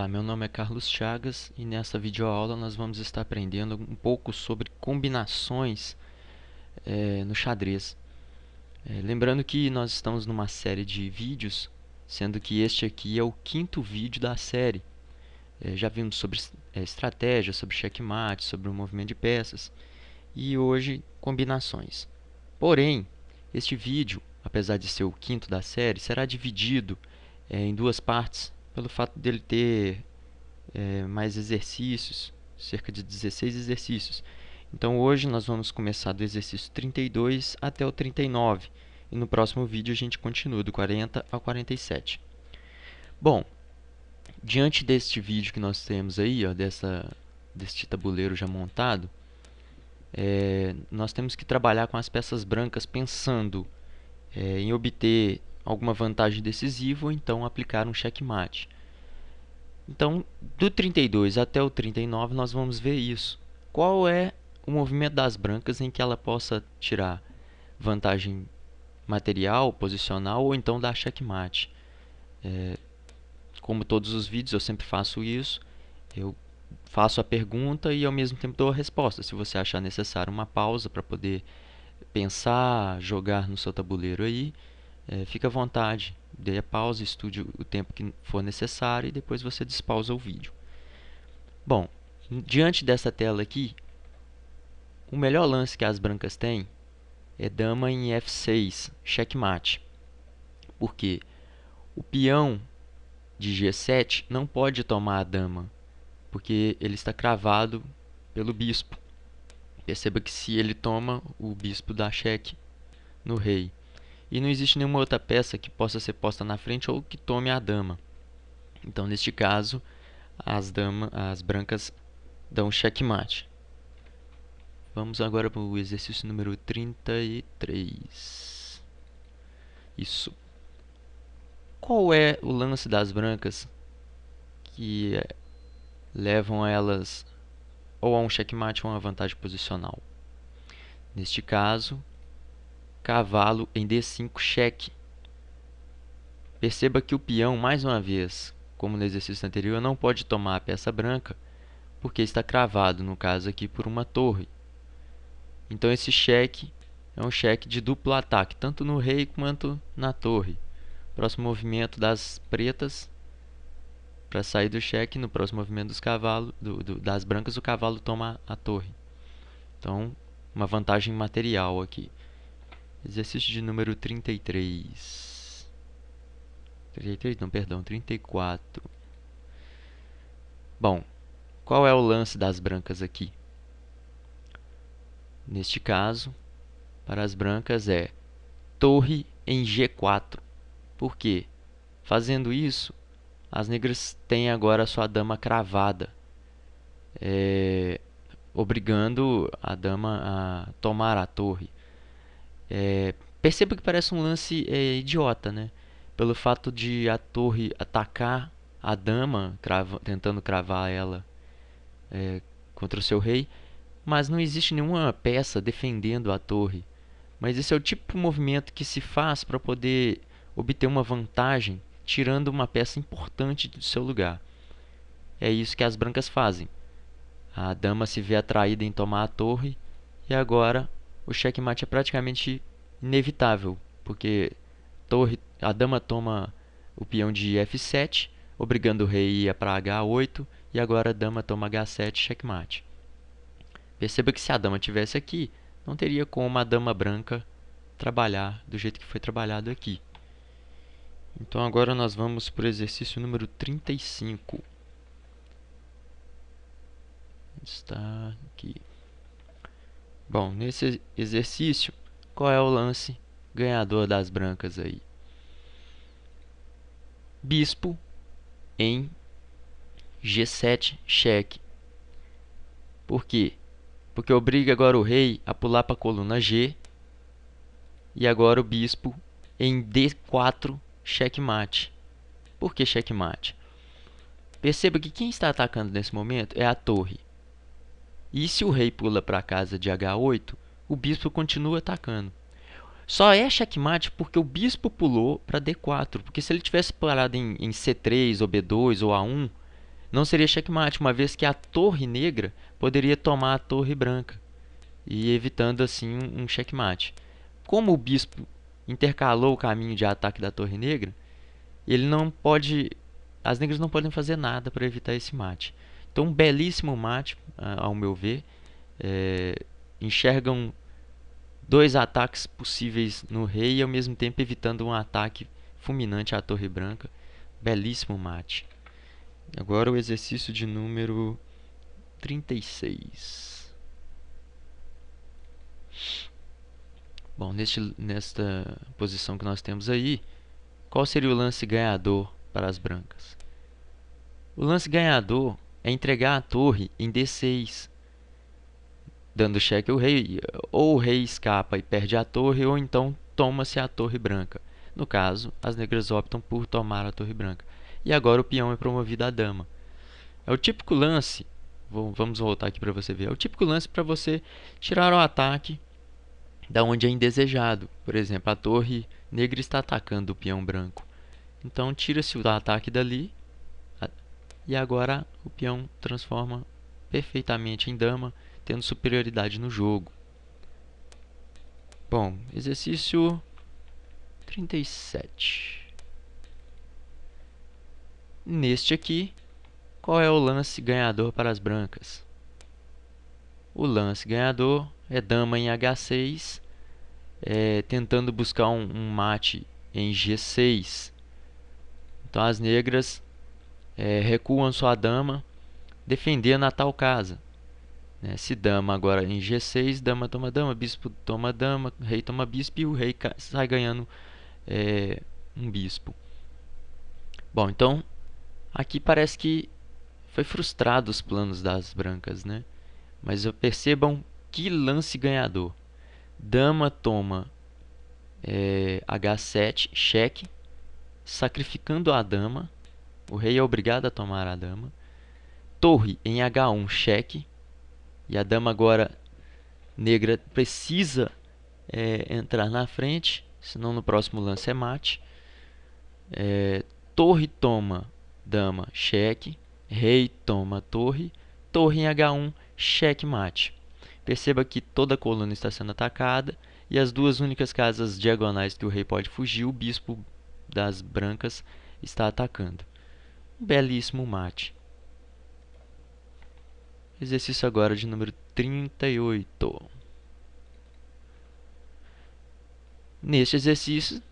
Olá, meu nome é Carlos Chagas e nessa videoaula nós vamos estar aprendendo um pouco sobre combinações no xadrez. Lembrando que nós estamos numa série de vídeos, sendo que este aqui é o quinto vídeo da série. Já vimos sobre estratégia, sobre checkmate, sobre o movimento de peças e hoje combinações. Porém, este vídeo, apesar de ser o quinto da série, será dividido em duas partes, pelo fato dele ter mais exercícios, cerca de 16 exercícios. Então hoje nós vamos começar do exercício 32 até o 39 e no próximo vídeo a gente continua do 40 ao 47. Bom, diante deste vídeo que nós temos aí, ó, deste tabuleiro já montado, nós temos que trabalhar com as peças brancas pensando em obter alguma vantagem decisiva ou então aplicar um checkmate. Então, do 32 até o 39 nós vamos ver isso. Qual é o movimento das brancas em que ela possa tirar vantagem material, posicional ou então dar checkmate. Como todos os vídeos eu sempre faço isso, eu faço a pergunta e ao mesmo tempo dou a resposta. Se você achar necessário uma pausa para poder pensar, jogar no seu tabuleiro aí, fica à vontade, dê a pausa, estude o tempo que for necessário e depois você despausa o vídeo. Bom, diante dessa tela aqui, o melhor lance que as brancas têm é dama em F6, checkmate. Por quê? O peão de G7 não pode tomar a dama, porque ele está cravado pelo bispo. Perceba que se ele toma, o bispo dá cheque no rei. E não existe nenhuma outra peça que possa ser posta na frente ou que tome a dama. Então, neste caso, as brancas dão checkmate. Vamos agora para o exercício número 33. Isso. Qual é o lance das brancas que levam elas ou a um checkmate ou a uma vantagem posicional? Neste caso, cavalo em D5 cheque. Perceba que o peão, mais uma vez, como no exercício anterior, não pode tomar a peça branca porque está cravado, no caso aqui, por uma torre. Então esse cheque é um cheque de duplo ataque, tanto no rei quanto na torre. Próximo movimento das pretas, para sair do cheque, no próximo movimento dos cavalos, das brancas, o cavalo toma a torre. Então, uma vantagem material aqui. Exercício de número 33. 33, não, perdão, 34. Bom, qual é o lance das brancas aqui? Neste caso, para as brancas é torre em G4. Por quê? Fazendo isso, as negras têm agora a sua dama cravada, obrigando a dama a tomar a torre. Perceba que parece um lance idiota, né? Pelo fato de a torre atacar a dama, tentando cravar ela contra o seu rei, mas não existe nenhuma peça defendendo a torre. Mas esse é o tipo de movimento que se faz para poder obter uma vantagem, tirando uma peça importante do seu lugar. É isso que as brancas fazem. A dama se vê atraída em tomar a torre e agora o checkmate é praticamente inevitável, porque a dama toma o peão de F7, obrigando o rei a ir para H8, e agora a dama toma H7, checkmate. Perceba que se a dama estivesse aqui, não teria como a dama branca trabalhar do jeito que foi trabalhado aqui. Então agora nós vamos para o exercício número 35. Está aqui. Bom, nesse exercício, qual é o lance ganhador das brancas aí? Bispo em G7 cheque. Por quê? Porque obriga agora o rei a pular para a coluna G. E agora o bispo em D4 checkmate. Por que checkmate? Perceba que quem está atacando nesse momento é a torre. E se o rei pula para a casa de H8, o bispo continua atacando. Só é checkmate porque o bispo pulou para D4. Porque se ele tivesse parado em C3 ou B2 ou A1, não seria checkmate, uma vez que a torre negra poderia tomar a torre branca, e evitando assim um checkmate. Como o bispo intercalou o caminho de ataque da torre negra, ele não pode, as negras não podem fazer nada para evitar esse mate. Então, um belíssimo mate, ao meu ver. Enxergam dois ataques possíveis no rei e ao mesmo tempo evitando um ataque fulminante à torre branca. Belíssimo mate. Agora o exercício de número 36. Bom, nesta posição que nós temos aí, qual seria o lance ganhador para as brancas? O lance ganhador é entregar a torre em D6, dando cheque ao rei. Ou o rei escapa e perde a torre, ou então toma-se a torre branca. No caso, as negras optam por tomar a torre branca. E agora o peão é promovido a dama. É o típico lance, vamos voltar aqui para você ver, é o típico lance para você tirar o ataque da onde é indesejado. Por exemplo, a torre negra está atacando o peão branco. Então tira-se o ataque dali e agora o peão transforma perfeitamente em dama, tendo superioridade no jogo. Bom, exercício 37. Neste aqui, qual é o lance ganhador para as brancas? O lance ganhador é dama em H6, tentando buscar um mate em G6. Então as negras recuam sua dama, defendendo a tal casa. Se dama agora em G6, dama toma dama, bispo toma dama, rei toma bispo e o rei sai ganhando um bispo. Bom, então aqui parece que foi frustrado os planos das brancas, né? Mas percebam que lance ganhador. Dama toma H7, cheque, sacrificando a dama. O rei é obrigado a tomar a dama. Torre em H1, cheque. E a dama agora negra precisa entrar na frente, senão no próximo lance é mate. Torre toma dama, cheque. Rei toma torre. Torre em H1, cheque mate. Perceba que toda a coluna está sendo atacada e as duas únicas casas diagonais que o rei pode fugir, o bispo das brancas está atacando. Um belíssimo mate. Exercício agora de número 38. Neste exercício,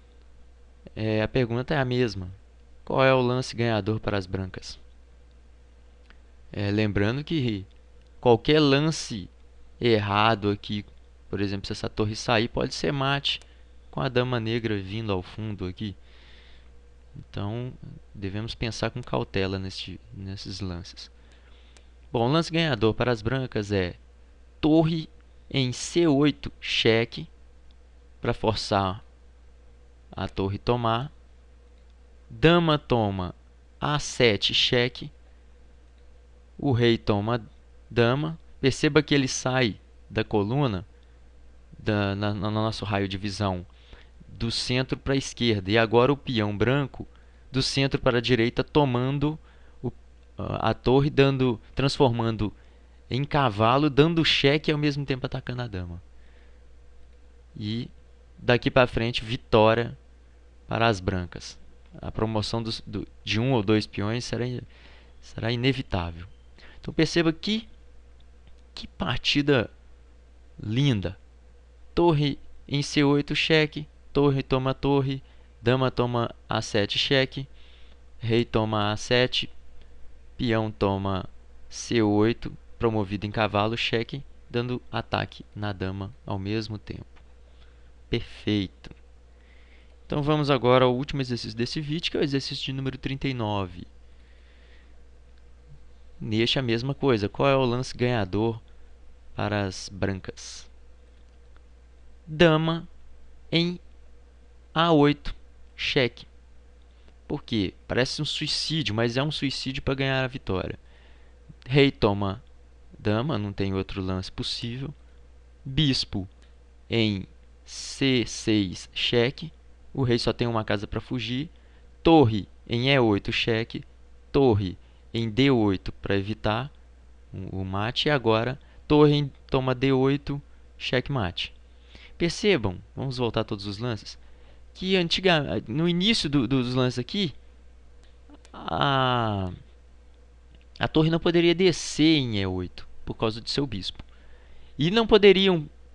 a pergunta é a mesma. Qual é o lance ganhador para as brancas? Lembrando que qualquer lance errado aqui, por exemplo, se essa torre sair, pode ser mate com a dama negra vindo ao fundo aqui. Então, devemos pensar com cautela nesses lances. Bom, o lance ganhador para as brancas é torre em C8, cheque, para forçar a torre tomar. Dama toma A7, cheque. O rei toma dama. Perceba que ele sai da coluna, no nosso raio de visão, do centro para a esquerda. E agora o peão branco, do centro para a direita, tomando a torre, transformando em cavalo, dando cheque e ao mesmo tempo atacando a dama. E daqui para frente, vitória para as brancas. A promoção de um ou dois peões será inevitável. Então perceba que partida linda. Torre em C8, cheque. Torre toma torre. Dama toma A7, cheque. Rei toma A7. Peão toma C8, promovido em cavalo, cheque, dando ataque na dama ao mesmo tempo. Perfeito. Então vamos agora ao último exercício desse vídeo, que é o exercício de número 39. Neste a mesma coisa. Qual é o lance ganhador para as brancas? Dama em A8, cheque. Por quê? Parece um suicídio, mas é um suicídio para ganhar a vitória. Rei toma dama, não tem outro lance possível. Bispo em C6, cheque. O rei só tem uma casa para fugir. Torre em E8, cheque. Torre em D8 para evitar o mate, e agora torre toma D8, checkmate. Percebam, vamos voltar a todos os lances, que no início dos lances aqui, a torre não poderia descer em E8 por causa do seu bispo. E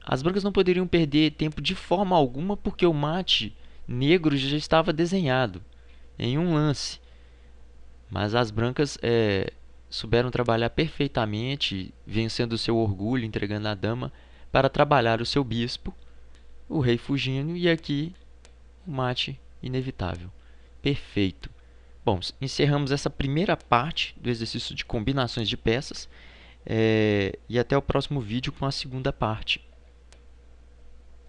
as brancas não poderiam perder tempo de forma alguma, porque o mate negro já estava desenhado em um lance. Mas as brancas souberam trabalhar perfeitamente, vencendo o seu orgulho, entregando a dama, para trabalhar o seu bispo, o rei fugindo, e aqui o mate inevitável. Perfeito. Bom, encerramos essa primeira parte do exercício de combinações de peças, e até o próximo vídeo com a segunda parte.